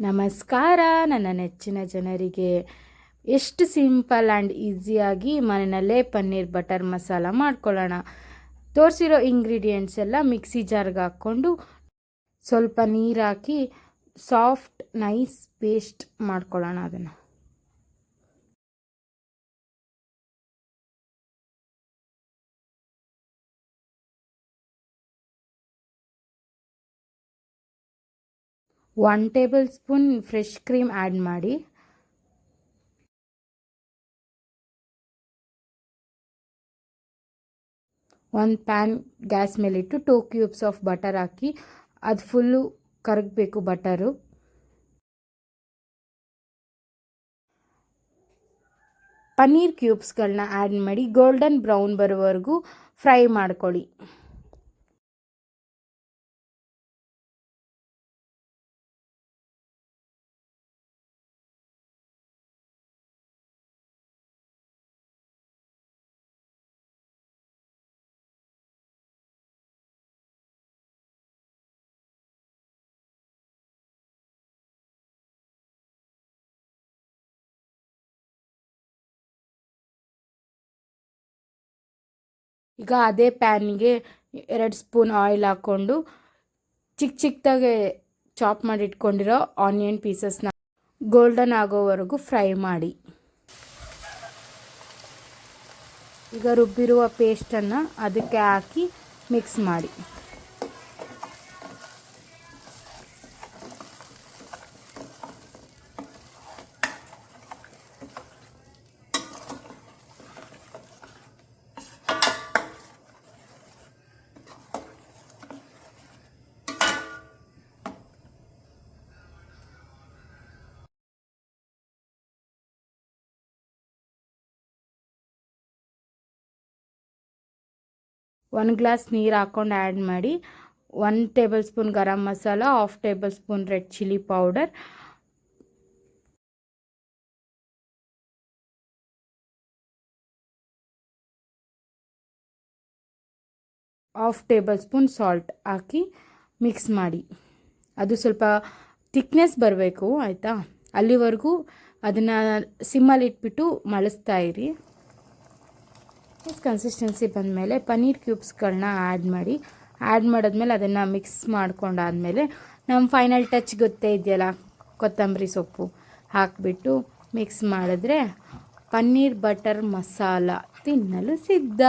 ನಮಸ್ಕಾರ ನನ್ನ ನೆಚ್ಚಿನ ಜನರಿಗೆ. ಎಷ್ಟು ಸಿಂಪಲ್ ಆ್ಯಂಡ್ ಈಸಿಯಾಗಿ ಮನೆಯಲ್ಲೇ ಪನ್ನೀರ್ ಬಟರ್ ಮಸಾಲ ಮಾಡ್ಕೊಳ್ಳೋಣ. ತೋರಿಸಿರೋ ಇಂಗ್ರೀಡಿಯೆಂಟ್ಸ್ ಎಲ್ಲ ಮಿಕ್ಸಿ ಜಾರ್ಗೆ ಹಾಕ್ಕೊಂಡು ಸ್ವಲ್ಪ ನೀರು ಹಾಕಿ ಸಾಫ್ಟ್ ನೈಸ್ ಪೇಸ್ಟ್ ಮಾಡ್ಕೊಳ್ಳೋಣ. ಅದನ್ನು one table spoon fresh cream add ಮಾಡಿ. ಒಂದು ಪ್ಯಾನ್ ಗ್ಯಾಸ್ ಮೇಲಿಟ್ಟು 2 ಕ್ಯೂಬ್ಸ್ ಆಫ್ ಬಟರ್ ಹಾಕಿ ಅದು ಫುಲ್ಲು ಕರಗಬೇಕು ಬಟರು. ಪನ್ನೀರ್ ಕ್ಯೂಬ್ಸ್ಗಳನ್ನ ಆ್ಯಡ್ ಮಾಡಿ ಗೋಲ್ಡನ್ ಬ್ರೌನ್ ಬರೋವರೆಗೂ ಫ್ರೈ ಮಾಡ್ಕೊಳ್ಳಿ. ಈಗ ಅದೇ ಪ್ಯಾನಿಗೆ 2 ಸ್ಪೂನ್ ಆಯಿಲ್ ಹಾಕ್ಕೊಂಡು ಚಿಕ್ಕದಾಗೆ ಚಾಪ್ ಮಾಡಿ ಇಟ್ಕೊಂಡಿರೋ ಆನಿಯನ್ ಪೀಸಸ್ನ ಗೋಲ್ಡನ್ ಆಗೋವರೆಗೂ ಫ್ರೈ ಮಾಡಿ. ಈಗ ರುಬ್ಬಿರುವ ಪೇಸ್ಟನ್ನು ಅದಕ್ಕೆ ಹಾಕಿ ಮಿಕ್ಸ್ ಮಾಡಿ. ಒಂದು ಗ್ಲಾಸ್ ನೀರು ಹಾಕ್ಕೊಂಡು ಆ್ಯಡ್ ಮಾಡಿ. 1 table spoon garam masala, 1/2 table spoon red chilli powder, 1/2 table spoon salt ಹಾಕಿ ಮಿಕ್ಸ್ ಮಾಡಿ. ಅದು ಸ್ವಲ್ಪ ಥಿಕ್ನೆಸ್ ಬರಬೇಕು, ಆಯಿತಾ? ಅಲ್ಲಿವರೆಗೂ ಅದನ್ನು ಸಿಮ್ಮಲ್ಲಿ ಇಟ್ಬಿಟ್ಟು ಮಳಿಸ್ತಾ ಇರಿ. ಕನ್ಸಿಸ್ಟೆನ್ಸಿ ಬಂದಮೇಲೆ ಪನ್ನೀರ್ ಕ್ಯೂಬ್ಸ್ಗಳನ್ನ ಆ್ಯಡ್ ಮಾಡಿ. ಆ್ಯಡ್ ಮಾಡಿದ್ಮೇಲೆ ಅದನ್ನು ಮಿಕ್ಸ್ ಮಾಡ್ಕೊಂಡಾದಮೇಲೆ ನಮ್ಮ ಫೈನಲ್ ಟಚ್ ಗೊತ್ತೇ ಇದೆಯಲ್ಲ, ಕೊತ್ತಂಬರಿ ಸೊಪ್ಪು ಹಾಕಿಬಿಟ್ಟು ಮಿಕ್ಸ್ ಮಾಡಿದ್ರೆ ಪನ್ನೀರ್ ಬಟರ್ ಮಸಾಲ ತಿನ್ನಲು ಸಿದ್ಧ.